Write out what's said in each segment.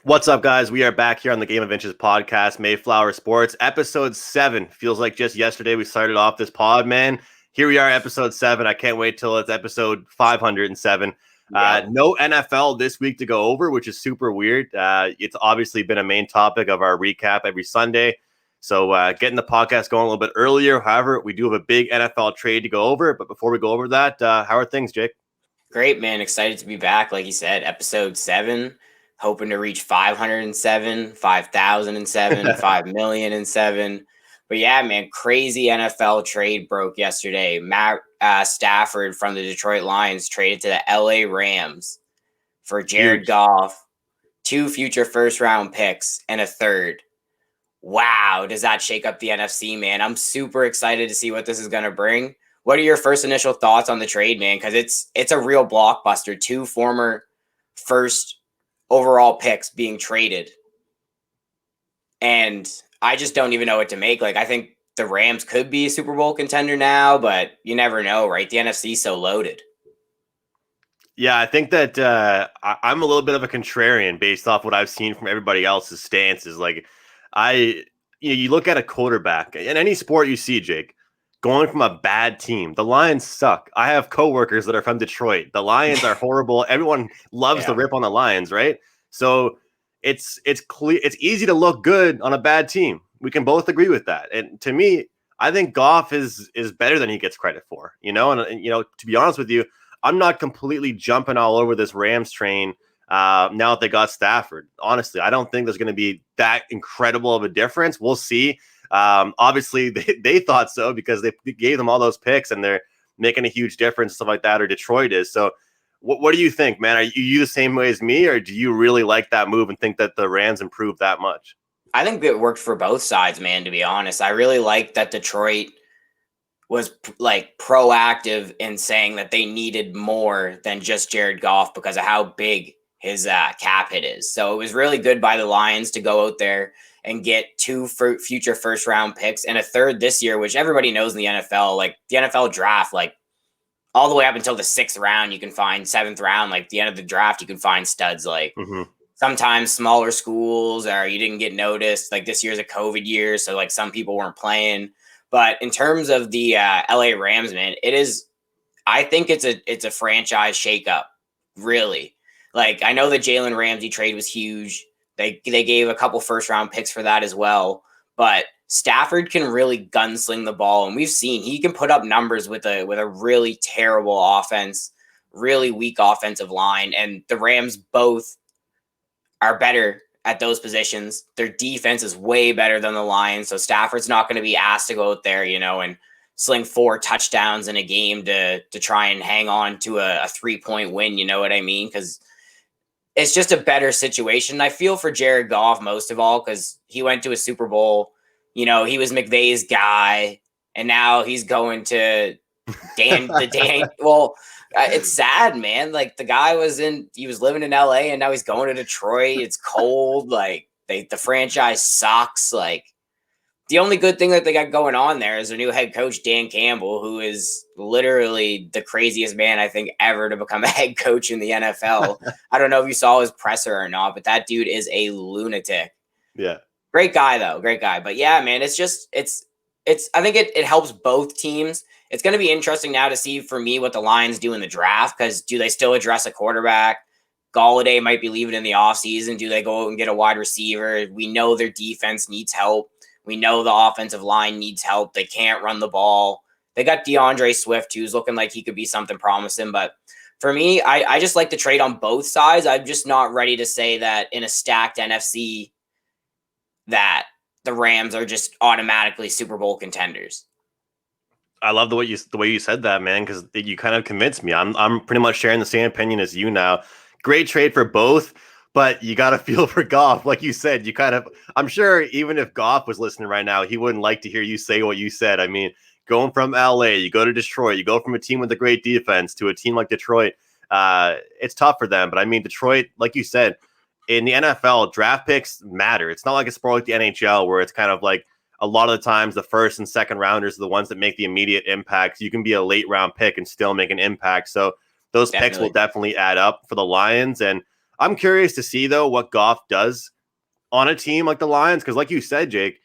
What's up, guys? We are back here on the Game of Inches podcast, Mayflower Sports, episode 7. Feels like just yesterday we started off this pod, man. Here we are, episode 7. I can't wait till it's episode 507. No NFL this week to go over, which is super weird. It's obviously been a main topic of our recap every Sunday. So getting the podcast going a little bit earlier. However, we do have a big NFL trade to go over. But before we go over that, how are things, Jake? Great, man. Excited to be back. Like you said, episode 7. Hoping to reach 507, 5,007, 5,000,007. But yeah, man, crazy NFL trade broke yesterday. Matt Stafford from the Detroit Lions traded to the LA Rams for Jared Goff, 2 future first-round picks, and a third. Wow, does that shake up the NFC, man? I'm super excited to see what this is going to bring. What are your first initial thoughts on the trade, man? Because it's a real blockbuster. 2 former first overall picks being traded. And I just don't even know what to make. Like, I think the Rams could be a Super Bowl contender now, but you never know, right? The NFC is so loaded. Yeah, I think that I'm a little bit of a contrarian based off what I've seen from everybody else's stances. Like, you look at a quarterback in any sport you see, Jake, going from a bad team. The Lions suck. I have coworkers that are from Detroit. The Lions are horrible. Everyone loves to rip on the Lions, right? So it's clear. It's easy to look good on a bad team. We can both agree with that. And to me, I think Goff is better than he gets credit for. And to be honest with you, I'm not completely jumping all over this Rams train now that they got Stafford. Honestly, I don't think there's going to be that incredible of a difference. We'll see. Obviously, they thought so because they gave them all those picks and they're making a huge difference, stuff like that, or Detroit is. So what do you think, man? Are you the same way as me, or do you really like that move and think that the Rams improved that much? I think it worked for both sides, man, to be honest. I really like that Detroit was like proactive in saying that they needed more than just Jared Goff because of how big his cap hit is. So it was really good by the Lions to go out there and get 2 future first round picks and a third this year, which everybody knows in the NFL, like the NFL draft, like all the way up until the 6th round, you can find 7th round, like the end of the draft, you can find studs. Like sometimes smaller schools or you didn't get noticed. Like this year's a COVID year. So like some people weren't playing, but in terms of the LA Rams, man, I think it's a franchise shakeup. Really. Like I know the Jalen Ramsey trade was huge. They gave a couple first round picks for that as well, but Stafford can really gunsling the ball, and we've seen he can put up numbers with a really terrible offense, really weak offensive line, and the Rams both are better at those positions. Their defense is way better than the Lions, so Stafford's not going to be asked to go out there, and sling 4 touchdowns in a game to try and hang on to a 3-point win. You know what I mean? Because it's just a better situation. I feel for Jared Goff most of all because he went to a Super Bowl. He was McVay's guy, and now he's going to Dan. Well, it's sad, man. Like the guy he was living in LA, and now he's going to Detroit. It's cold. Like the franchise sucks. Like the only good thing that they got going on there is their new head coach, Dan Campbell, who is literally the craziest man I think ever to become a head coach in the NFL. I don't know if you saw his presser or not, but that dude is a lunatic. Yeah. Great guy, though. Great guy. But yeah, man, I think it helps both teams. It's going to be interesting now to see for me what the Lions do in the draft, because do they still address a quarterback? Galladay might be leaving in the offseason. Do they go out and get a wide receiver? We know their defense needs help. We know the offensive line needs help. They can't run the ball. They got DeAndre Swift, who's looking like he could be something promising. But for me, I just like to trade on both sides. I'm just not ready to say that in a stacked NFC that the Rams are just automatically Super Bowl contenders. I love the way you said that, man, because you kind of convinced me. I'm pretty much sharing the same opinion as you now. Great trade for both, but you got to feel for Goff. Like you said, I'm sure even if Goff was listening right now, he wouldn't like to hear you say what you said. I mean, going from LA, you go to Detroit, you go from a team with a great defense to a team like Detroit. It's tough for them, but I mean, Detroit, like you said, in the NFL, draft picks matter. It's not like a sport like the NHL where it's kind of like a lot of the times the first and second rounders are the ones that make the immediate impact. You can be a late round pick and still make an impact. So those picks will definitely add up for the Lions. And I'm curious to see, though, what Goff does on a team like the Lions, because like you said, Jake,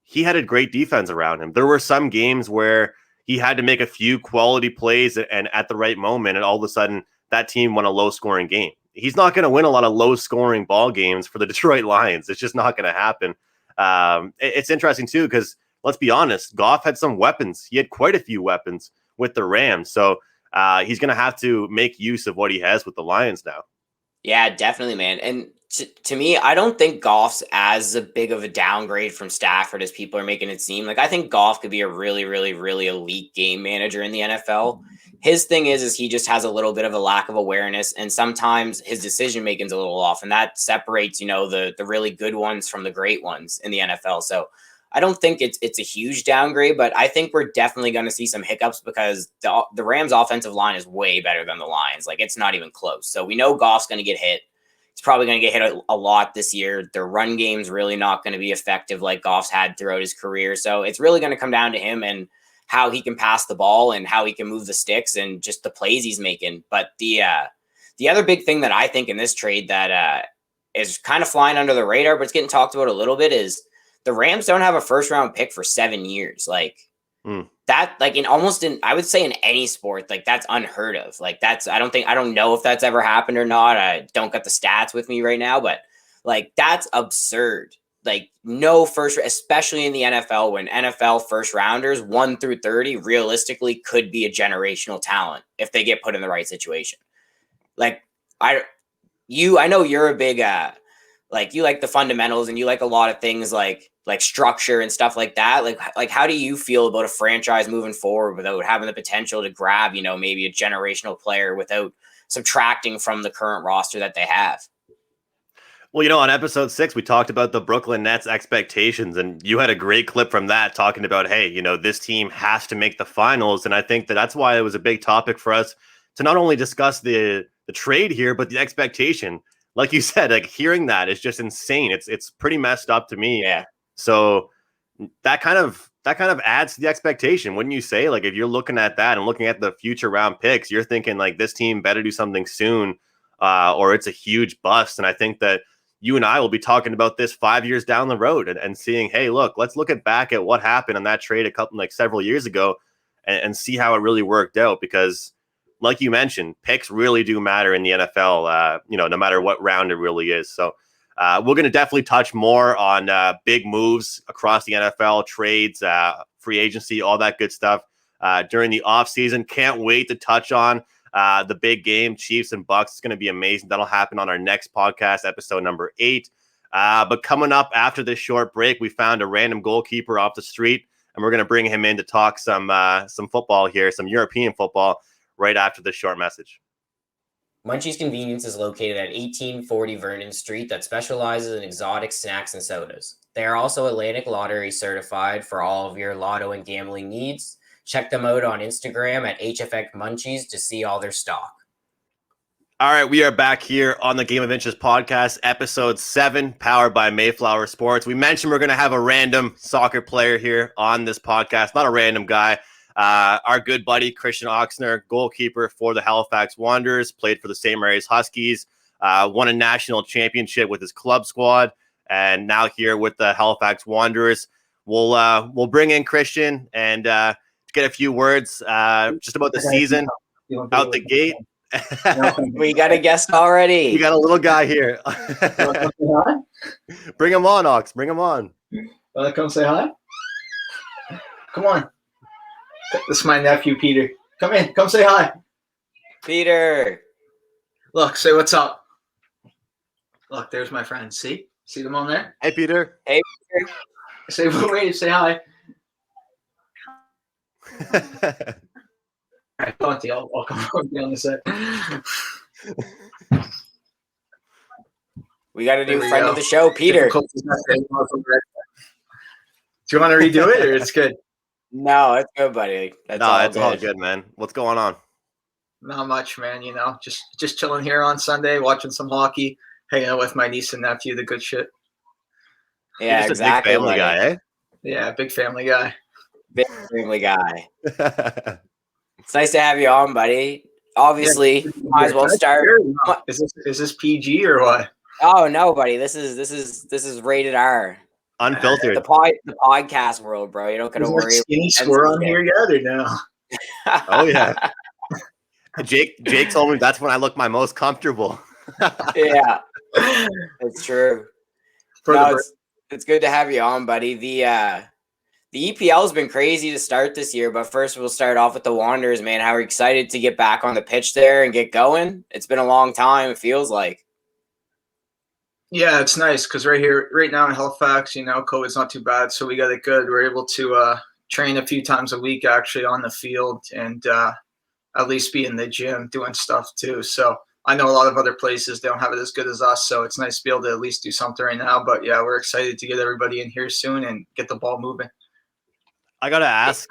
he had a great defense around him. There were some games where he had to make a few quality plays and at the right moment, and all of a sudden that team won a low-scoring game. He's not going to win a lot of low-scoring ball games for the Detroit Lions. It's just not going to happen. It's interesting, too, because let's be honest, Goff had some weapons. He had quite a few weapons with the Rams. So he's going to have to make use of what he has with the Lions now. Yeah, definitely, man. And to me, I don't think Goff's as a big of a downgrade from Stafford as people are making it seem. Like, I think Goff could be a really, really, really elite game manager in the NFL. His thing is he just has a little bit of a lack of awareness, and sometimes his decision making is a little off, and that separates, the really good ones from the great ones in the NFL. So I don't think it's a huge downgrade, but I think we're definitely going to see some hiccups because the Rams' offensive line is way better than the Lions. Like, it's not even close. So we know Goff's going to get hit. He's probably going to get hit a lot this year. Their run game's really not going to be effective like Goff's had throughout his career. So it's really going to come down to him and how he can pass the ball and how he can move the sticks and just the plays he's making. But the other big thing that I think in this trade that is kind of flying under the radar, but it's getting talked about a little bit, is the Rams don't have a first round pick for 7 years. Like that, like I would say in any sport, like that's unheard of. Like I don't know if that's ever happened or not. I don't got the stats with me right now, but like that's absurd. Like no first, especially in the NFL, when NFL first rounders 1 through 30 realistically could be a generational talent if they get put in the right situation. Like I know you're a big, like you like the fundamentals and you like a lot of things like structure and stuff like that. Like how do you feel about a franchise moving forward without having the potential to grab, maybe a generational player without subtracting from the current roster that they have? Well, on episode 6, we talked about the Brooklyn Nets expectations, and you had a great clip from that talking about, hey, this team has to make the finals. And I think that's why it was a big topic for us to not only discuss the trade here, but the expectation. Like you said, like hearing that is just insane. It's pretty messed up to me. Yeah. So that kind of adds to the expectation, wouldn't you say? Like if you're looking at that and looking at the future round picks, you're thinking like this team better do something soon, or it's a huge bust. And I think that you and I will be talking about this 5 years down the road and seeing, hey, look, let's look back at what happened on that trade several years ago and see how it really worked out. Because like you mentioned, picks really do matter in the NFL, no matter what round it really is. So we're going to definitely touch more on big moves across the NFL, trades, free agency, all that good stuff during the offseason. Can't wait to touch on the big game, Chiefs and Bucks. It's going to be amazing. That'll happen on our next podcast, episode number 8. But coming up after this short break, we found a random goalkeeper off the street, and we're going to bring him in to talk some football here, some European football, right after this short message. Munchie's Convenience is located at 1840 Vernon Street that specializes in exotic snacks and sodas. They are also Atlantic Lottery certified for all of your lotto and gambling needs. Check them out on Instagram at HFX Munchies to see all their stock. All right, we are back here on the Game of Inches podcast, episode 7, powered by Mayflower Sports. We mentioned we're going to have a random soccer player here on this podcast, not a random guy. Our good buddy, Christian Oxner, goalkeeper for the Halifax Wanderers, played for the St. Mary's Huskies, won a national championship with his club squad, and now here with the Halifax Wanderers. We'll bring in Christian and get a few words just about the season out the gate. We got a guest already. We got a little guy here. Bring him on, Ox. Bring him on. Want to come say hi? Come on. This is my nephew, Peter. Come in. Come say hi. Peter. Look, say what's up. Look, there's my friend. See them on there? Hey, Peter. Hey, Peter. Say wave. Say hi. All right, go on, I'll come on the set. We got a new friend of the show, Peter. Do you want to redo it, or it's good? No, it's good, buddy. It's all good, man. What's going on? Not much, man. Just chilling here on Sunday, watching some hockey, hanging out with my niece and nephew. The good shit. Yeah, You're just exactly. A big family guy, eh? Yeah, big family guy. Big family guy. It's nice to have you on, buddy. Obviously, might as well start. Is this PG or what? Oh no, buddy. This is rated R. Unfiltered. The podcast world, bro. You don't gotta worry. Skinny score on here yet or no? Oh yeah. Jake told me that's when I look my most comfortable. Yeah, it's true. It's good to have you on, buddy. The EPL has been crazy to start this year, but first we'll start off with the Wanderers, man. How are you excited to get back on the pitch there and get going? It's been a long time, it feels like. Yeah, it's nice because right now in Halifax, COVID's not too bad, so we got it good. We're able to train a few times a week actually on the field and at least be in the gym doing stuff too. So I know a lot of other places, they don't have it as good as us, so it's nice to be able to at least do something right now. But yeah, we're excited to get everybody in here soon and get the ball moving. I got to ask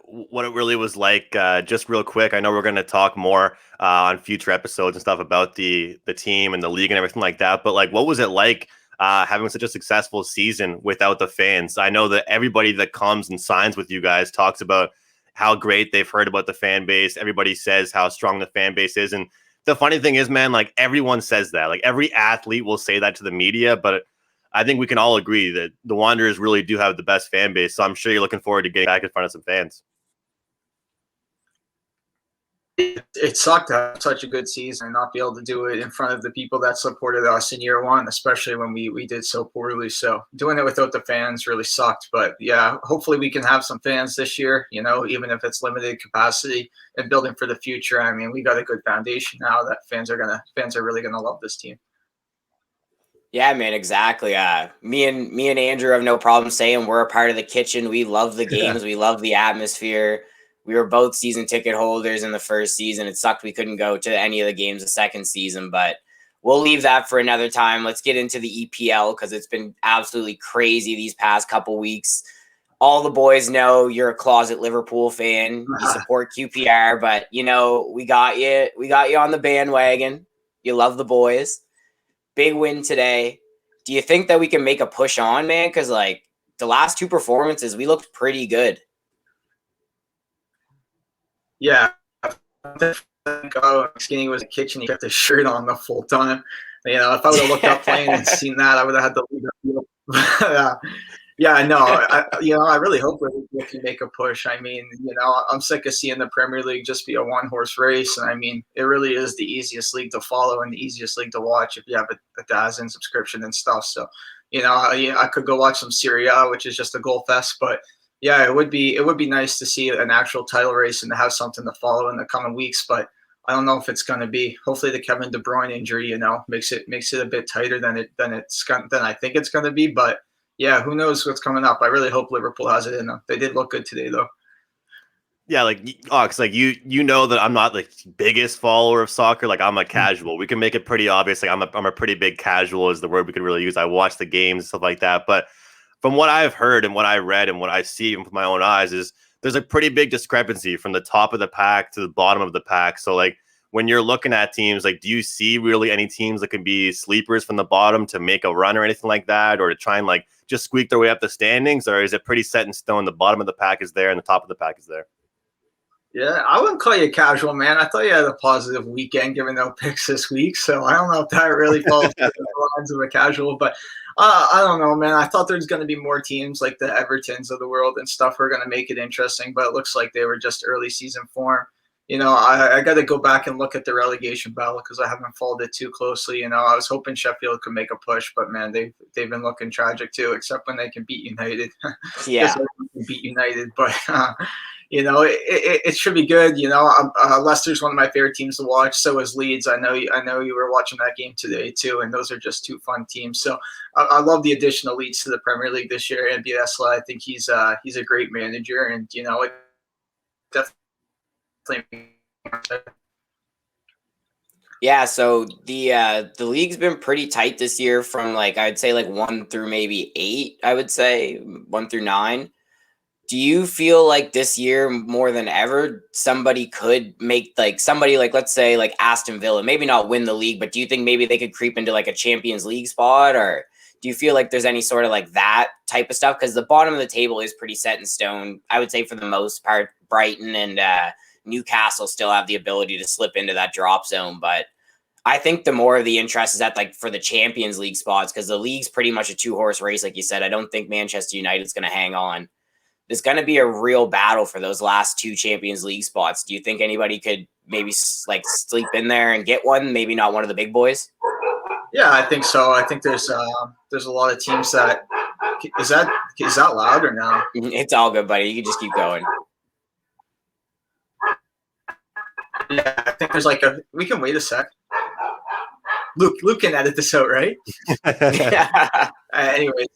what it really was like, just real quick. I know we're going to talk more on future episodes and stuff about the team and the league and everything like that. But like, what was it like having such a successful season without the fans? I know that everybody that comes and signs with you guys talks about how great they've heard about the fan base. Everybody says how strong the fan base is. And the funny thing is, man, like everyone says that. Like every athlete will say that to the media, but I think we can all agree that the Wanderers really do have the best fan base. So I'm sure you're looking forward to getting back in front of some fans. It sucked to have such a good season and not be able to do it in front of the people that supported us in year one, especially when we did so poorly. So doing it without the fans really sucked. But yeah, hopefully we can have some fans this year, even if it's limited capacity, and building for the future. I mean, we got a good foundation now that fans are really gonna love this team. Yeah, man, exactly. Me and Andrew have no problem saying we're a part of the kitchen. We love the games. We love the atmosphere. We were both season ticket holders in the first season. It sucked we couldn't go to any of the games the second season, but we'll leave that for another time. Let's get into the EPL because it's been absolutely crazy these past couple weeks. All the boys know you're a closet Liverpool fan. You support QPR, but we got you. We got you on the bandwagon. You love the boys. Big win today. Do you think that we can make a push on, man? Because like the last two performances, we looked pretty good. Yeah. Skinny was in the kitchen. He kept his shirt on the full time. If I would have looked up playing and seen that, I would have had to leave the field. Yeah, no, I really hope we can make a push. I mean, I'm sick of seeing the Premier League just be a one-horse race. And I mean, it really is the easiest league to follow and the easiest league to watch if you have a DAZN subscription and stuff. So, I could go watch some Serie A, which is just a goal fest. But yeah, it would be nice to see an actual title race and to have something to follow in the coming weeks. But I don't know if it's going to be. Hopefully, the Kevin De Bruyne injury, makes it a bit tighter than I think it's going to be. But yeah, who knows what's coming up? I really hope Liverpool has it in them. They did look good today, though. Yeah, Ox, you know that I'm not the biggest follower of soccer. Like I'm a casual. We can make it pretty obvious. Like I'm a pretty big casual is the word we could really use. I watch the games and stuff like that. But from what I've heard and what I read and what I see with my own eyes is there's a pretty big discrepancy from the top of the pack to the bottom of the pack. So like when you're looking at teams, like, do you see really any teams that can be sleepers from the bottom to make a run or anything like that, or to try and like just squeak their way up the standings, or is it pretty set in stone? The bottom of the pack is there and the top of the pack is there. Yeah, I wouldn't call you casual, man. I thought you had a positive weekend, given no picks this week. So I don't know if that really falls into the lines of a casual, but I don't know, man. I thought there's going to be more teams like the Evertons of the world and stuff who are going to make it interesting, but it looks like they were just early season form. I got to go back and look at the relegation battle because I haven't followed it too closely. I was hoping Sheffield could make a push, but man, they've been looking tragic too, except when they can beat United. Yeah, can beat United, but it should be good. Leicester's one of my favorite teams to watch. So is Leeds. I know you were watching that game today too, and those are just two fun teams. So I love the addition of Leeds to the Premier League this year. And Bielsa, I think he's a great manager, and it definitely. Yeah, so the league's been pretty tight this year from I'd say 1 through maybe 8, I would say 1 through 9. Do you feel like this year more than ever somebody could make let's say Aston Villa, maybe not win the league, but do you think maybe they could creep into a Champions League spot, or do you feel like there's any sort of that type of stuff? Because the bottom of the table is pretty set in stone, I would say, for the most part. Brighton and Newcastle still have the ability to slip into that drop zone. But I think the more of the interest is at like for the Champions League spots, because the league's pretty much a 2-horse race, like you said. I don't think Manchester United's going to hang on. There's going to be a real battle for those last 2 Champions League spots. Do you think anybody could maybe like sleep in there and get one? Maybe not one of the big boys. Yeah, I think so. I think there's a lot of teams that is that loud or no? It's all good, buddy. You can just keep going. Yeah, I think there's like we can wait a sec. Luke can edit this out, right? Yeah. Anyways,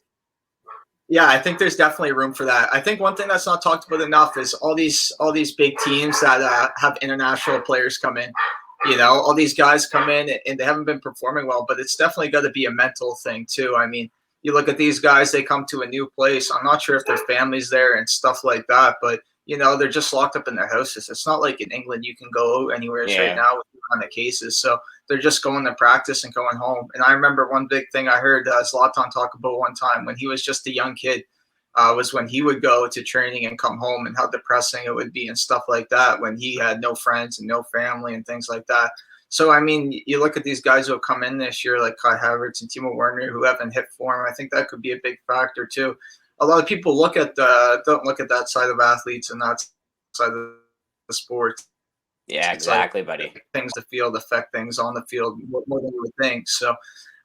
yeah, I think there's definitely room for that. I think one thing that's not talked about enough is all these big teams that have international players come in. You know, all these guys come in and they haven't been performing well, but it's definitely got to be a mental thing too. I mean, you look at these guys, they come to a new place. I'm not sure if their family's there and stuff like that, but you know, they're just locked up in their houses. It's not like in England you can go anywhere right now with the kind of cases. So they're just going to practice and going home. And I remember one big thing I heard Zlatan talk about one time when he was just a young kid was when he would go to training and come home and how depressing it would be and stuff like that when he had no friends and no family and things like that. So, I mean, you look at these guys who have come in this year like Kai Havertz and Timo Werner who haven't hit form. I think that could be a big factor too. A lot of people don't look at that side of athletes and that side of the sport. Yeah, exactly, buddy. Things the field affect things on the field more than you would think. So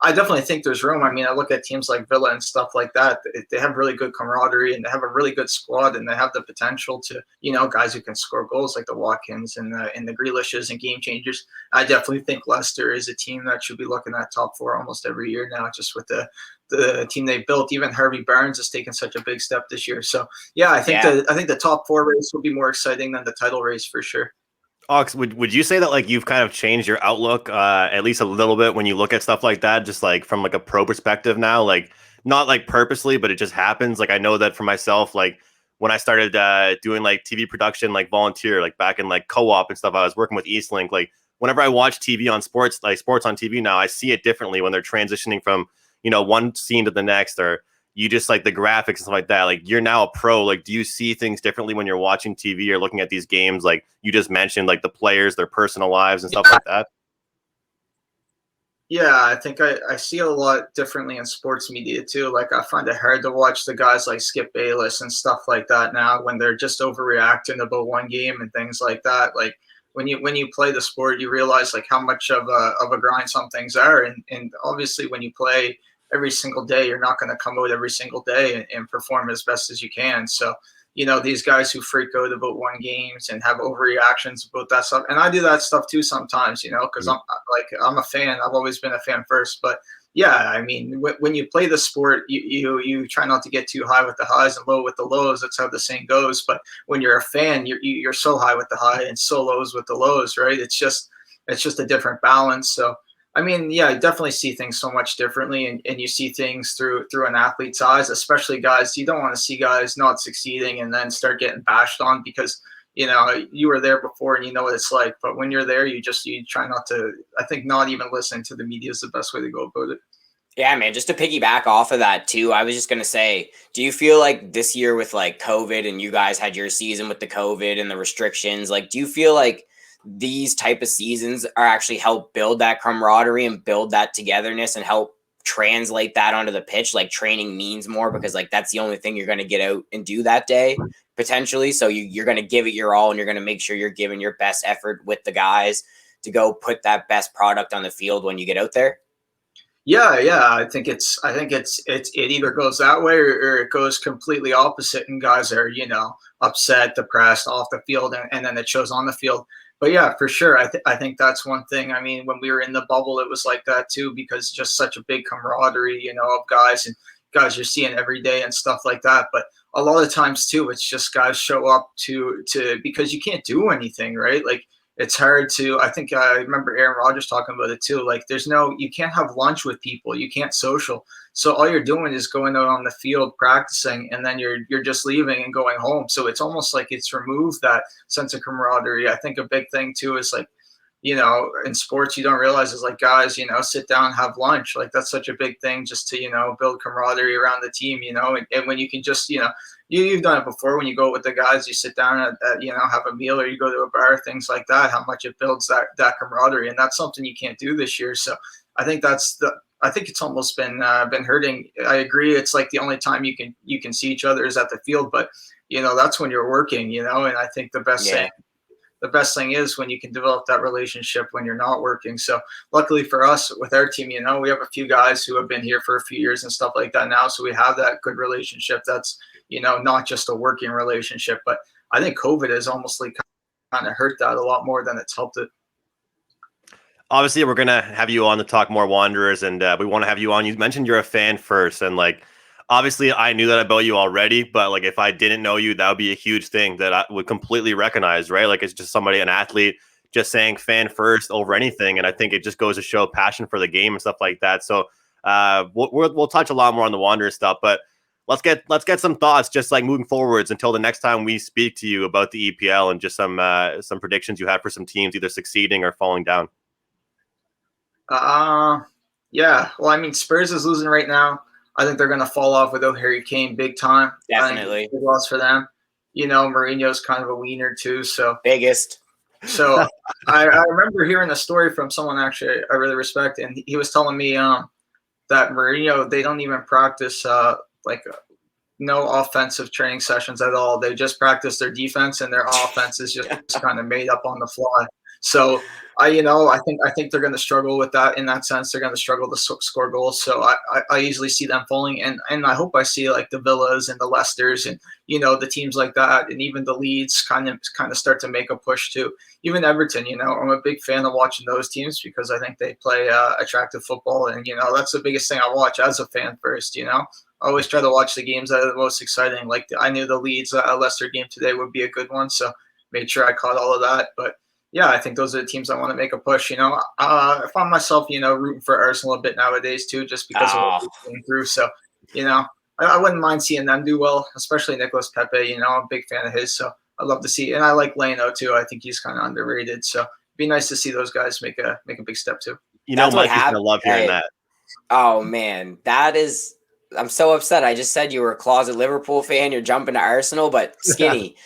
I definitely think there's room. I mean, I look at teams like Villa and stuff like that. They have really good camaraderie and they have a really good squad and they have the potential to, you know, guys who can score goals like the Watkins and the Grealishes and game changers. I definitely think Leicester is a team that should be looking at top 4 almost every year now, just with the team they built. Even Harvey Barnes has taken such a big step this year. So yeah, I think the top 4 race will be more exciting than the title race for sure. Ox, would you say that like you've kind of changed your outlook at least a little bit when you look at stuff like that, just like from like a pro perspective now, like not like purposely, but it just happens. Like I know that for myself, like when I started doing like TV production, like volunteer, like back in like co-op and stuff, I was working with Eastlink. Like whenever I watch TV on sports, like sports on TV now, I see it differently when they're transitioning from, you know, one scene to the next, or you just like the graphics and stuff like that. Like you're now a pro. Like, do you see things differently when you're watching TV or looking at these games? Like you just mentioned, like the players, their personal lives and stuff like that. Yeah, I think I see a lot differently in sports media too. Like I find it hard to watch the guys like Skip Bayless and stuff like that now when they're just overreacting about one game and things like that. Like when you play the sport, you realize like how much of a grind some things are. And obviously when you play every single day, you're not going to come out every single day and perform as best as you can. So, you know, these guys who freak out about one games and have overreactions about that stuff. And I do that stuff too sometimes, you know, because I'm a fan. I've always been a fan first. But yeah, I mean, when you play the sport, you try not to get too high with the highs and low with the lows. That's how the saying goes. But when you're a fan, you're so high with the high and so lows with the lows, right? It's just a different balance. So, I mean, yeah, I definitely see things so much differently, and you see things through an athlete's eyes, especially guys. You don't want to see guys not succeeding and then start getting bashed on because, you know, you were there before and you know what it's like. But when you're there, you try not to, I think not even listening to the media is the best way to go about it. Yeah, man, just to piggyback off of that too, I was just going to say, do you feel like this year with like COVID and you guys had your season with the COVID and the restrictions, like do you feel like these type of seasons are actually help build that camaraderie and build that togetherness and help translate that onto the pitch? Like training means more because like that's the only thing you're going to get out and do that day potentially. So you're going to give it your all and you're going to make sure you're giving your best effort with the guys to go put that best product on the field when you get out there. Yeah. I think it either goes that way or it goes completely opposite, and guys are, you know, upset, depressed off the field, and then it shows on the field. But yeah, for sure. I think that's one thing. I mean, when we were in the bubble, it was like that too, because just such a big camaraderie, you know, of guys and guys you're seeing every day and stuff like that. But a lot of times too, it's just guys show up to because you can't do anything, right? Like it's hard to, I think I remember Aaron Rodgers talking about it too. Like you can't have lunch with people. You can't social. So all you're doing is going out on the field, practicing, and then you're just leaving and going home. So it's almost like it's removed that sense of camaraderie. I think a big thing too is like, you know, in sports, you don't realize is like guys, you know, sit down, have lunch. Like that's such a big thing just to, you know, build camaraderie around the team, you know, and when you can just, you know, you've done it before when you go with the guys, you sit down at have a meal or you go to a bar, things like that, how much it builds that camaraderie. And that's something you can't do this year. So I think I think it's almost been hurting. I agree. It's like the only time you can see each other is at the field, but that's when you're working, and I think the best thing is when you can develop that relationship when you're not working. So luckily for us with our team, we have a few guys who have been here for a few years and stuff like that now. So we have that good relationship. That's, not just a working relationship, but I think COVID has almost like kind of hurt that a lot more than it's helped it. Obviously, we're going to have you on to talk more Wanderers, and we want to have you on. You mentioned you're a fan first, and obviously I knew that about you already, but if I didn't know you, that would be a huge thing that I would completely recognize, right? It's just somebody, an athlete, just saying fan first over anything, and I think it just goes to show passion for the game and stuff like that. So we'll touch a lot more on the Wanderers stuff, but let's get some thoughts just moving forwards until the next time we speak to you about the EPL, and just some predictions you have for some teams either succeeding or falling down. Yeah. Well, I mean, Spurs is losing right now. I think they're going to fall off without Harry Kane big time. Definitely. I think it's a big loss for them. Mourinho's kind of a wiener too. So biggest. So I remember hearing a story from someone actually I really respect, and he was telling me that Mourinho, they don't even practice no offensive training sessions at all. They just practice their defense, and their offense is just kind of made up on the fly. So I think they're going to struggle with that in that sense. They're going to struggle to score goals. So I easily see them falling, and I hope I see the Villas and the Leicesters and the teams like that, and even the Leeds kind of start to make a push too. Even Everton, I'm a big fan of watching those teams because I think they play attractive football, and that's the biggest thing I watch as a fan first. I always try to watch the games that are the most exciting. I knew the Leeds Leicester game today would be a good one, so made sure I caught all of that, but. Yeah, I think those are the teams I want to make a push. I find myself, rooting for Arsenal a bit nowadays too, just because of what we're going through. So, I wouldn't mind seeing them do well, especially Nicolas Pepe. I'm a big fan of his, so I'd love to see. And I like Leno too. I think he's kind of underrated. So it'd be nice to see those guys make a big step too. That's Mike's gonna love hearing that. Oh man, I'm so upset. I just said you were a closet Liverpool fan. You're jumping to Arsenal, but Skinny.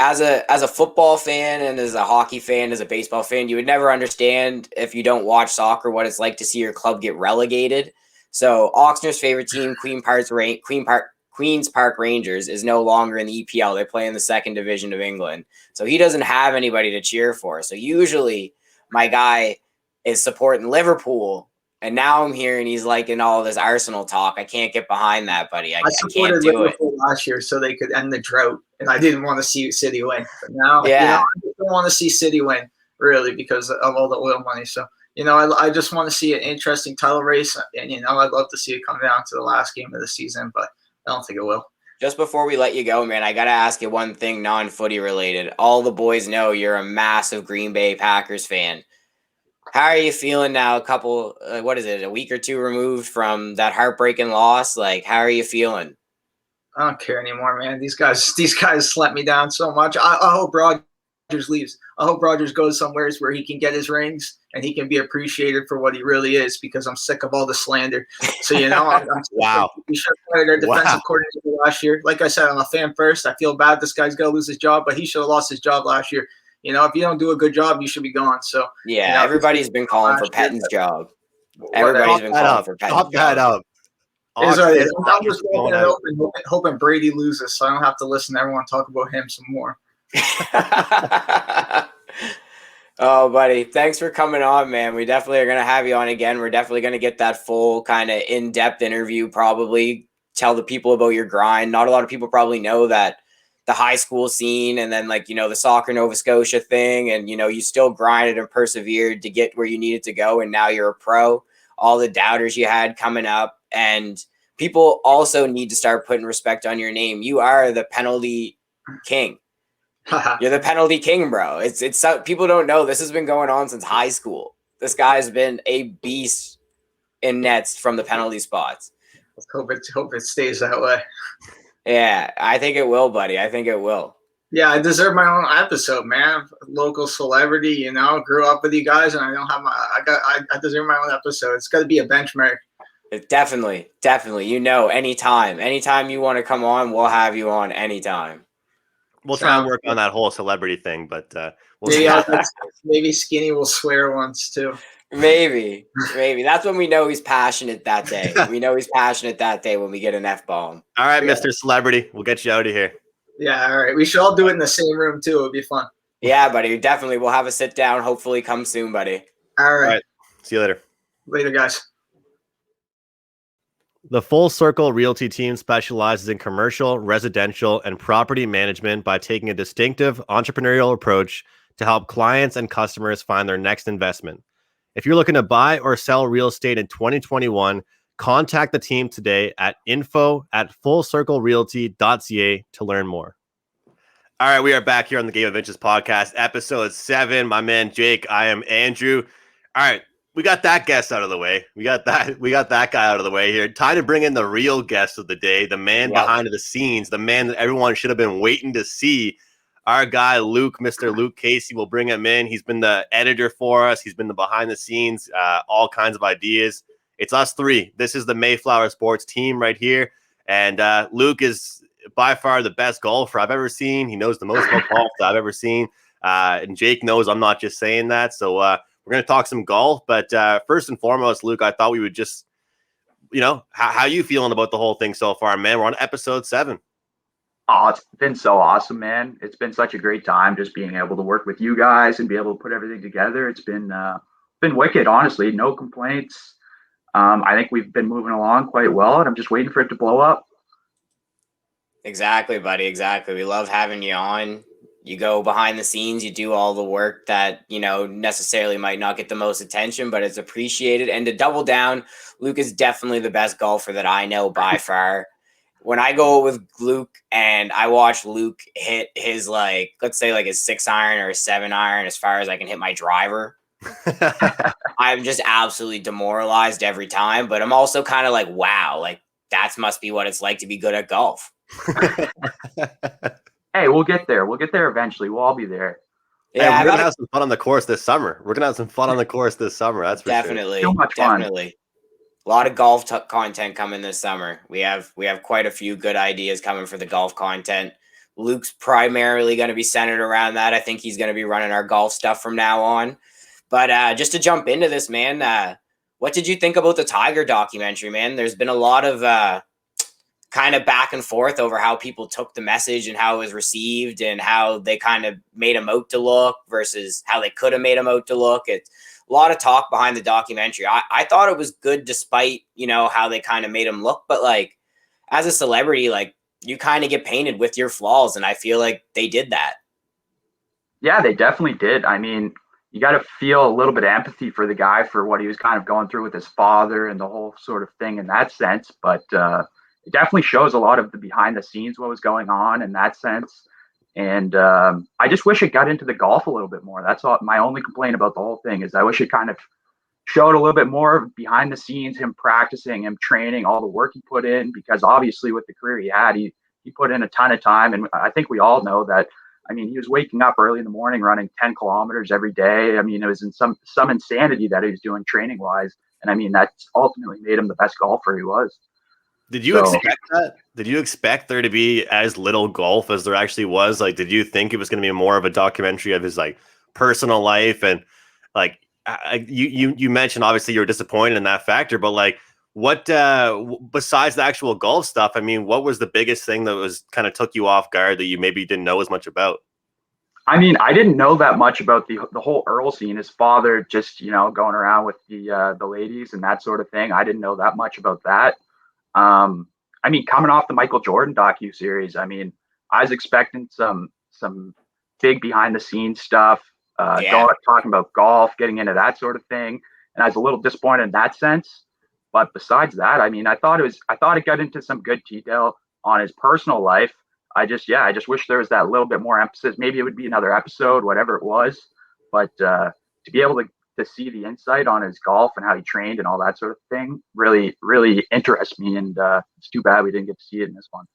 As a football fan and as a hockey fan, as a baseball fan, you would never understand if you don't watch soccer what it's like to see your club get relegated. So Oxner's favorite team, Queen's Park Rangers, is no longer in the EPL. They play in the second division of England. So he doesn't have anybody to cheer for. So usually my guy is supporting Liverpool. And now I'm hearing he's in all this Arsenal talk. I can't get behind that, buddy. I supported can't do Liverpool last year so they could end the drought, and I didn't want to see City win. But now, I don't want to see City win really because of all the oil money. So, I just want to see an interesting title race, and I'd love to see it come down to the last game of the season, but I don't think it will. Just before we let you go, man, I got to ask you one thing non-footy related. All the boys know you're a massive Green Bay Packers fan. How are you feeling now? A week or two removed from that heartbreaking loss? How are you feeling? I don't care anymore, man. These guys let me down so much. I hope Rodgers leaves. I hope Rodgers goes somewhere where he can get his rings and he can be appreciated for what he really is, because I'm sick of all the slander. So, I'm wow. We should have fired our defensive coordinator last year. Like I said, I'm a fan first. I feel bad this guy's going to lose his job, but he should have lost his job last year. If you don't do a good job, you should be gone. So everybody's been calling for Pettin's job. Everybody's been calling for Pettin's job. I'm just hoping Brady loses, so I don't have to listen to everyone talk about him some more. Oh, buddy, thanks for coming on, man. We definitely are going to have you on again. We're definitely going to get that full kind of in-depth interview, probably tell the people about your grind. Not a lot of people probably know that the high school scene and then the soccer Nova Scotia thing, and you still grinded and persevered to get where you needed to go, and now you're a pro. All the doubters you had coming up, and people also need to start putting respect on your name. You are the penalty king. You're the penalty king, bro. It's people don't know this has been going on since high school. This guy's been a beast in nets from the penalty spots. Let's hope it stays that way. Yeah, I think it will, buddy. I think it will. Yeah, I deserve my own episode, man. Local celebrity, grew up with you guys, and I don't have I deserve my own episode. It's got to be a benchmark. Definitely. Anytime you want to come on, we'll have you on anytime. We'll try and work on that whole celebrity thing, but we'll see. Maybe Skinny will swear once too. Maybe. That's when we know he's passionate that day. We know he's passionate that day when we get an F-bomb. All right, Mr. Celebrity, we'll get you out of here. Yeah, all right. We should all do it in the same room too. It'd be fun. Yeah, buddy. Definitely. We'll have a sit down. Hopefully come soon, buddy. All right. See you later. Later, guys. The Full Circle Realty team specializes in commercial, residential, and property management by taking a distinctive entrepreneurial approach to help clients and customers find their next investment. If you're looking to buy or sell real estate in 2021, contact the team today at info@fullcirclerealty.ca to learn more. All right, we are back here on the Game of Inches podcast, episode 7. My man Jake, I am Andrew. All right, we got that guest out of the way. We got that guy out of the way here. Time to bring in the real guest of the day, the man behind the scenes, the man that everyone should have been waiting to see. Our guy, Luke, Mr. Luke Casey, will bring him in. He's been the editor for us. He's been the behind the scenes, all kinds of ideas. It's us three. This is the Mayflower Sports team right here. And Luke is by far the best golfer I've ever seen. He knows the most about golf that I've ever seen. And Jake knows I'm not just saying that. So we're going to talk some golf. But first and foremost, Luke, I thought we would just, how you feeling about the whole thing so far, man? We're on episode 7. Oh, it's been so awesome, man. It's been such a great time just being able to work with you guys and be able to put everything together. It's been wicked, honestly. No complaints. I think we've been moving along quite well, and I'm just waiting for it to blow up. Exactly, buddy. Exactly. We love having you on. You go behind the scenes, you do all the work that, necessarily might not get the most attention, but it's appreciated. And to double down, Luke is definitely the best golfer that I know by far. When I go with Luke and I watch Luke hit his, let's say his 6-iron or a 7-iron as far as I can hit my driver, I'm just absolutely demoralized every time. But I'm also kind of like, wow, that must be what it's like to be good at golf. Hey, we'll get there. We'll get there eventually. We'll all be there. Yeah, we're going to have some fun on the course this summer. That's for definitely, sure. Too much fun. Definitely. A lot of golf content coming this summer. We have quite a few good ideas coming for the golf content. Luke's primarily going to be centered around that. I think he's going to be running our golf stuff from now on. But just to jump into this, man, what did you think about the Tiger documentary, man? There's been a lot of kind of back and forth over how people took the message and how it was received and how they kind of made him out to look versus how they could have made him out to look. It's a lot of talk behind the documentary. I thought it was good despite, how they kind of made him look. But as a celebrity, you kind of get painted with your flaws. And I feel like they did that. Yeah, they definitely did. I mean, you got to feel a little bit of empathy for the guy for what he was kind of going through with his father and the whole sort of thing in that sense. But it definitely shows a lot of the behind the scenes, what was going on in that sense. And I just wish it got into the golf a little bit more. That's all. My only complaint about the whole thing is I wish it kind of showed a little bit more behind the scenes, him practicing, him training, all the work he put in, because obviously with the career he had, he put in a ton of time. And I think we all know that. I mean, he was waking up early in the morning, running 10 kilometers every day. I mean, it was in some insanity that he was doing training wise. And I mean, that's ultimately made him the best golfer he was. Did you expect that? Did you expect there to be as little golf as there actually was? Did you think it was going to be more of a documentary of his personal life? And you mentioned obviously you were disappointed in that factor, but what besides the actual golf stuff? I mean, what was the biggest thing that was kind of took you off guard that you maybe didn't know as much about? I mean, I didn't know that much about the whole Earl scene. His father just going around with the ladies and that sort of thing. I didn't know that much about that. I mean, coming off the Michael Jordan docuseries, I mean, I was expecting some big behind the scenes stuff, talking about golf, getting into that sort of thing. And I was a little disappointed in that sense. But besides that, I mean, I thought it got into some good detail on his personal life. I just wish there was that little bit more emphasis. Maybe it would be another episode, whatever it was. But to be able to see the insight on his golf and how he trained and all that sort of thing really, really interests me. And it's too bad we didn't get to see it in this one.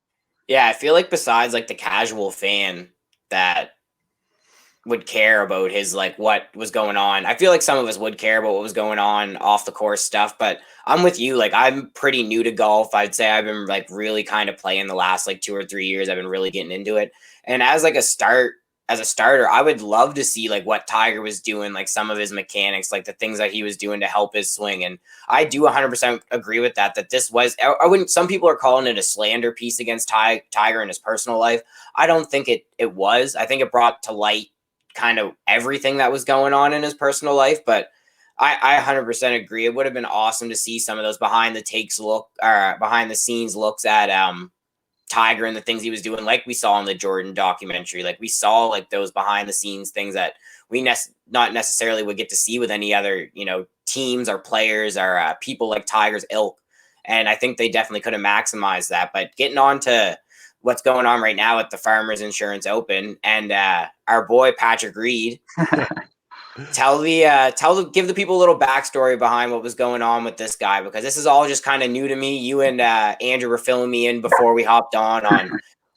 Yeah, I feel like besides the casual fan that would care about his like what was going on. I feel like some of us would care about what was going on off the course stuff, but I'm with you. Like I'm pretty new to golf. I'd say I've been like really kind of playing the last like 2 or 3 years. I've been really getting into it. And as a starter, I would love to see like what Tiger was doing, like some of his mechanics, like the things that he was doing to help his swing. And I do 100% agree with that this was, I wouldn't, some people are calling it a slander piece against Tiger in his personal life. I don't think it was. I think it brought to light kind of everything that was going on in his personal life, but I 100% agree. It would have been awesome to see some of those behind the scenes looks at Tiger and the things he was doing, like we saw in the Jordan documentary. Like we saw like those behind the scenes things that we not necessarily would get to see with any other, teams or players or people like Tiger's ilk. And I think they definitely could have maximized that. But getting on to what's going on right now at the Farmers Insurance Open and our boy Patrick Reed. Give the people a little backstory behind what was going on with this guy, because this is all just kind of new to me. You and Andrew were filling me in before we hopped on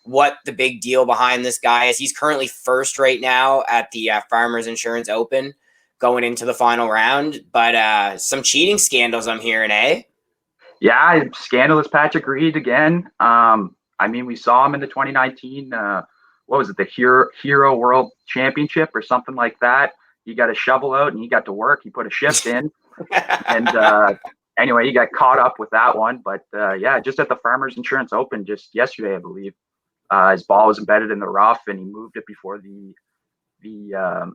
what the big deal behind this guy is. He's currently first right now at the Farmers Insurance Open going into the final round, but some cheating scandals I'm hearing, eh? Yeah, scandalous Patrick Reed again. I mean, we saw him in the 2019, what was it, the Hero World Championship or something like that. He got a shovel out and he got to work. He put a shift in. And anyway, he got caught up with that one. But yeah, just at the Farmers Insurance Open just yesterday, I believe, his ball was embedded in the rough and he moved it before the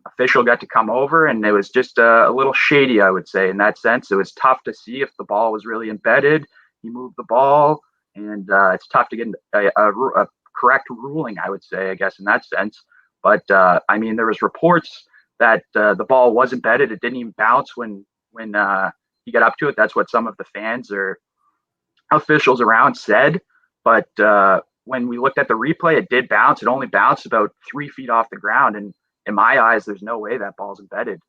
official got to come over. And it was just a little shady, I would say, in that sense. It was tough to see if the ball was really embedded. He moved the ball. And it's tough to get a correct ruling, I would say, I guess, in that sense. But I mean, there was reports that the ball was embedded. It didn't even bounce when he got up to it. That's what some of the fans or officials around said. But when we looked at the replay, it did bounce. It only bounced about 3 feet off the ground. And in my eyes, there's no way that ball's embedded.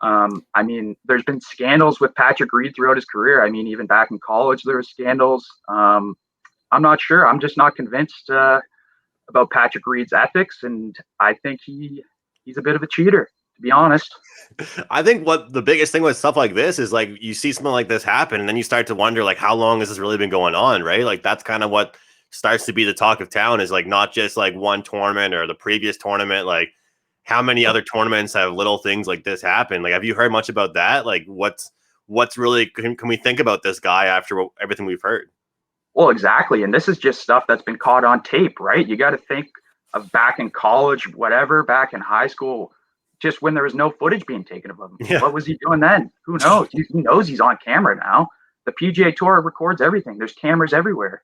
I mean, there's been scandals with Patrick Reed throughout his career. I mean, even back in college, there were scandals. I'm not sure. I'm just not convinced about Patrick Reed's ethics. And I think he's a bit of a cheater, to be honest. I think what the biggest thing with stuff like this is like you see something like this happen and then you start to wonder like how long has this really been going on, right? Like that's kind of what starts to be the talk of town, is like not just like one tournament or the previous tournament, like how many other tournaments have little things like this happen? Like have you heard much about that? Like what's really can we think about this guy after everything we've heard? Well, exactly. And this is just stuff that's been caught on tape, right? You got to think of back in college, whatever, back in high school, just when there was no footage being taken of him. Yeah. What was he doing then? Who knows? He knows he's on camera now. The PGA Tour records everything. There's cameras everywhere.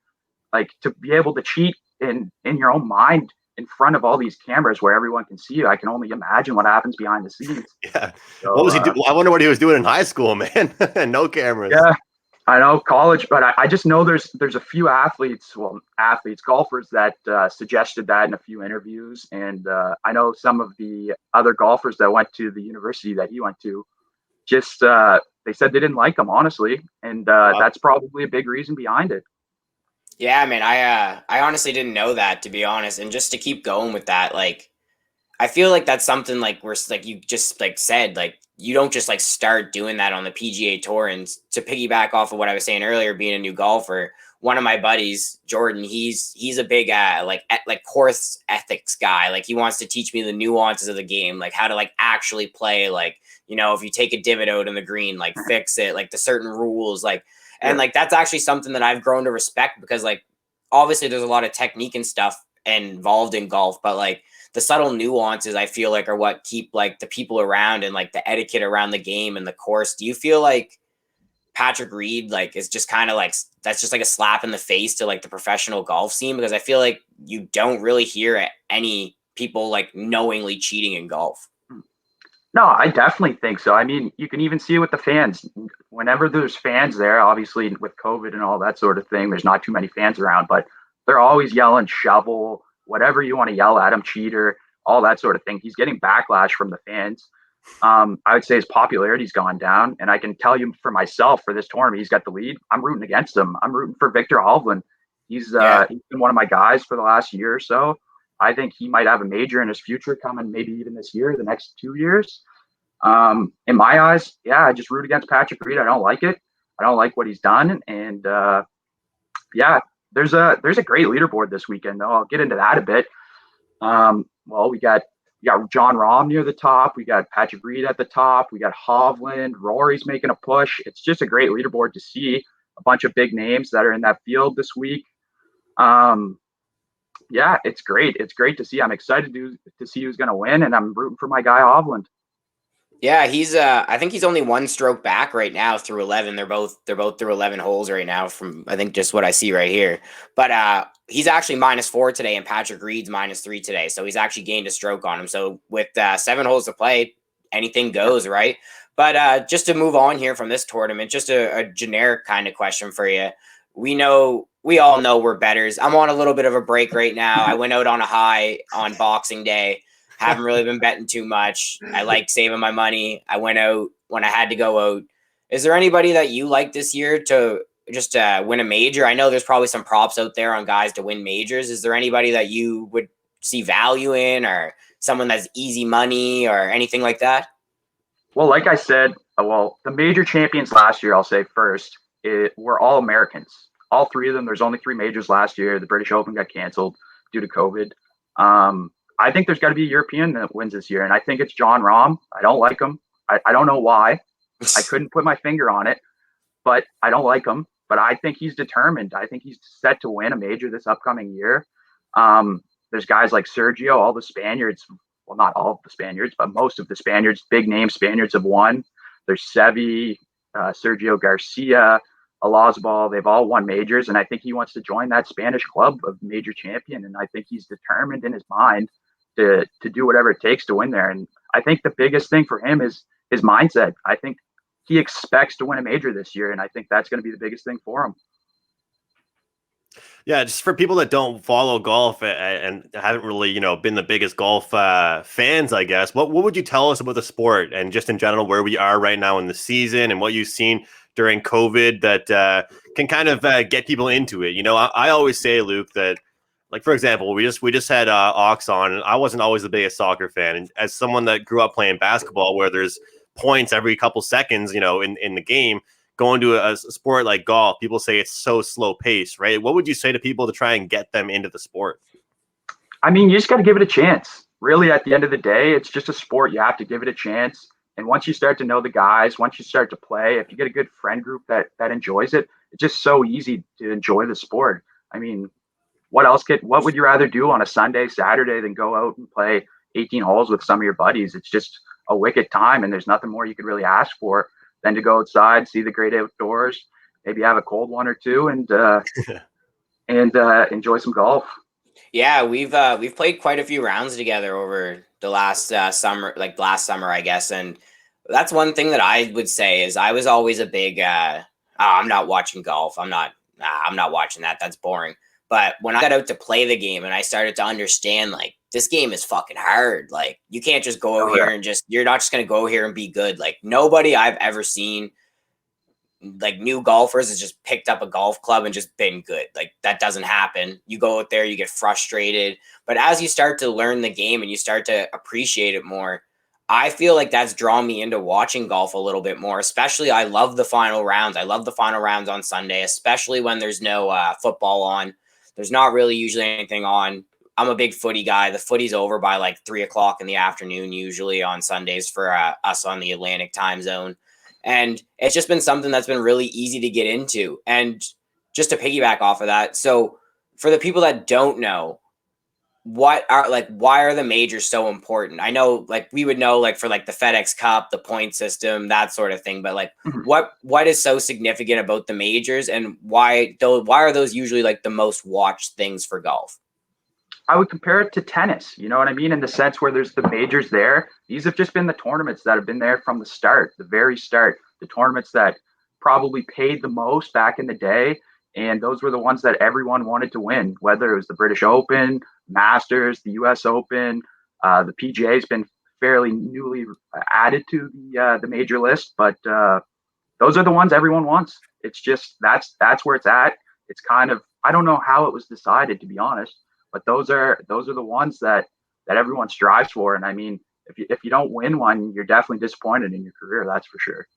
Like to be able to cheat in your own mind in front of all these cameras where everyone can see you, I can only imagine what happens behind the scenes. Yeah. So, what was he doing? I wonder what he was doing in high school, man. No cameras. Yeah. I know college, but I just know there's a few golfers that suggested that in a few interviews. And I know some of the other golfers that went to the university that he went to, just they said they didn't like him, honestly. And that's probably a big reason behind it. Yeah, man, I honestly didn't know that, to be honest. And just to keep going with that, like, I feel like that's something like we're like you just like said, like you don't just like start doing that on the PGA Tour. And to piggyback off of what I was saying earlier, being a new golfer, one of my buddies, Jordan, he's a big like course ethics guy. Like he wants to teach me the nuances of the game, like how to like actually play. Like, if you take a divot out in the green, like fix it, like the certain rules, like, and like that's actually something that I've grown to respect, because like obviously there's a lot of technique and stuff involved in golf, but like the subtle nuances I feel like are what keep like the people around and like the etiquette around the game and the course. Do you feel like Patrick Reed like is just kind of like that's just like a slap in the face to like the professional golf scene? Because I feel like you don't really hear any people like knowingly cheating in golf. No, I definitely think so. I mean, you can even see it with the fans. Whenever there's fans there, obviously with COVID and all that sort of thing, there's not too many fans around, but they're always yelling shovel, whatever you want to yell at him, cheater, all that sort of thing. He's getting backlash from the fans. I would say his popularity's gone down, and I can tell you for myself, for this tournament, he's got the lead. I'm rooting against him. I'm rooting for Victor Hovland. He's been one of my guys for the last year or so. I think he might have a major in his future coming, maybe even this year, the next 2 years. In my eyes, yeah, I just root against Patrick Reed. I don't like it. I don't like what he's done. And yeah, there's a great leaderboard this weekend, though. I'll get into that a bit. Well, we got John Rahm near the top. We got Patrick Reed at the top. We got Hovland. Rory's making a push. It's just a great leaderboard to see a bunch of big names that are in that field this week. Yeah, it's great. It's great to see. I'm excited to see who's going to win, and I'm rooting for my guy Hovland. Yeah, he's I think he's only 1 stroke back right now through 11. They're both through 11 holes right now from I think just what I see right here. But he's actually -4 today and Patrick Reed's -3 today. So he's actually gained a stroke on him. So with 7 holes to play, anything goes, right? But just to move on here from this tournament, just a generic kind of question for you. We all know we're betters. I'm on a little bit of a break right now. I went out on a high on Boxing Day. Haven't really been betting too much. I like saving my money. I went out when I had to go out. Is there anybody that you like this year to just win a major? I know there's probably some props out there on guys to win majors. Is there anybody that you would see value in, or someone that's easy money or anything like that? Well, like I said, the major champions last year, I'll say first, were all Americans. All 3 of them. There's only 3 majors last year. The British Open got canceled due to COVID. I think there's got to be a European that wins this year, and I think it's John Rahm. I don't like him. I don't know why. I couldn't put my finger on it, but I don't like him. But I think he's determined. I think he's set to win a major this upcoming year. There's guys like Sergio, all the Spaniards. Well, not all of the Spaniards, but most of the Spaniards, big name Spaniards have won. There's Seve, Sergio Garcia, Olazabal. They've all won majors, and I think he wants to join that Spanish club of major champion. And I think he's determined in his mind to do whatever it takes to win there. And I think the biggest thing for him is his mindset. I think he expects to win a major this year, and I think that's going to be the biggest thing for him. Yeah, just for people that don't follow golf and haven't really, been the biggest golf fans, I guess, what would you tell us about the sport and just in general where we are right now in the season and what you've seen during COVID that can kind of get people into it? I always say, Luke, that, like, for example, we just had Ox on, and I wasn't always the biggest soccer fan. And as someone that grew up playing basketball where there's points every couple seconds, in the game, going to a sport like golf, people say it's so slow paced, right? What would you say to people to try and get them into the sport? I mean, you just got to give it a chance. Really, at the end of the day, it's just a sport. You have to give it a chance. And once you start to know the guys, once you start to play, if you get a good friend group that enjoys it, it's just so easy to enjoy the sport. I mean, what would you rather do on a Sunday, Saturday than go out and play 18 holes with some of your buddies? It's just a wicked time, and there's nothing more you could really ask for than to go outside, see the great outdoors, maybe have a cold one or two, and enjoy some golf. Yeah, we've played quite a few rounds together over the last summer, I guess. And that's one thing that I would say is I was always a big, I'm not watching golf. I'm not watching that. That's boring. But when I got out to play the game and I started to understand, like, this game is fucking hard. Like, you can't just go out here and you're not just going to go here and be good. Like, nobody I've ever seen, like, new golfers has just picked up a golf club and just been good. Like, that doesn't happen. You go out there, you get frustrated. But as you start to learn the game and you start to appreciate it more, I feel like that's drawn me into watching golf a little bit more. Especially, I love the final rounds. I love the final rounds on Sunday, especially when there's no football on. There's not really usually anything on. I'm a big footy guy. The footy's over by like 3:00 in the afternoon, usually on Sundays for us on the Atlantic time zone. And it's just been something that's been really easy to get into. And just to piggyback off of that, so for the people that don't know, why are the majors so important? I know, like, we would know, like, for like the FedEx Cup, the point system, that sort of thing. But like, what is so significant about the majors, and why are those usually like the most watched things for golf? I would compare it to tennis. You know what I mean? In the sense where there's the majors there. These have just been the tournaments that have been there from the start, the very start. The tournaments that probably paid the most back in the day. And those were the ones that everyone wanted to win, whether it was the British Open, Masters, the US Open. The PGA has been fairly newly added to the major list, but those are the ones everyone wants. It's just that's where it's at. It's kind of, I don't know how it was decided, to be honest, but those are the ones that everyone strives for. And I mean, if you don't win one, you're definitely disappointed in your career. That's for sure.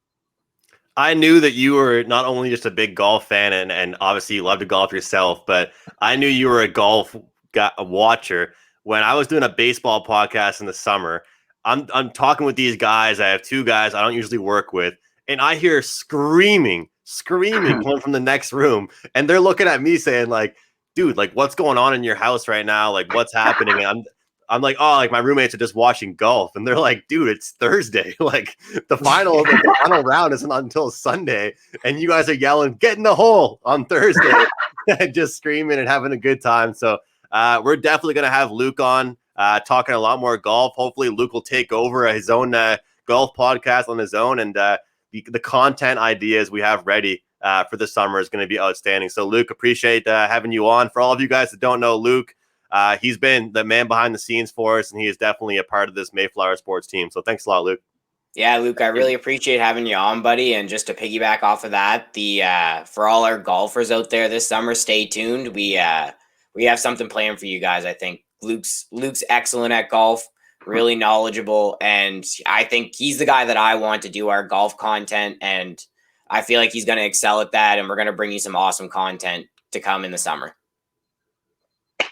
I knew that you were not only just a big golf fan and obviously you love to golf yourself, but I knew you were a watcher. When I was doing a baseball podcast in the summer, I'm talking with these guys. I have two guys I don't usually work with, and I hear screaming coming from the next room, and they're looking at me saying like, "Dude, like what's going on in your house right now? Like what's happening?" And I'm like, oh, like my roommates are just watching golf, and they're like, dude, it's Thursday. Like the final round isn't until Sunday, and you guys are yelling, get in the hole on Thursday, just screaming and having a good time. So we're definitely gonna have Luke on, talking a lot more golf. Hopefully, Luke will take over his own golf podcast on his own, and the content ideas we have ready for the summer is going to be outstanding. So, Luke, appreciate having you on. For all of you guys that don't know Luke, he's been the man behind the scenes for us, and he is definitely a part of this Mayflower Sports team. So thanks a lot, Luke. Yeah, Luke, I really appreciate having you on, buddy. And just to piggyback off of that, for all our golfers out there this summer, stay tuned. We have something planned for you guys. I think Luke's excellent at golf, really knowledgeable, and I think he's the guy that I want to do our golf content, and I feel like he's going to excel at that, and we're going to bring you some awesome content to come in the summer.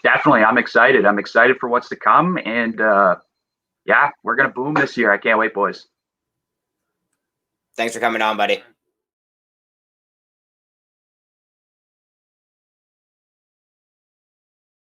Definitely. I'm excited. I'm excited for what's to come. And yeah, we're going to boom this year. I can't wait, boys. Thanks for coming on, buddy.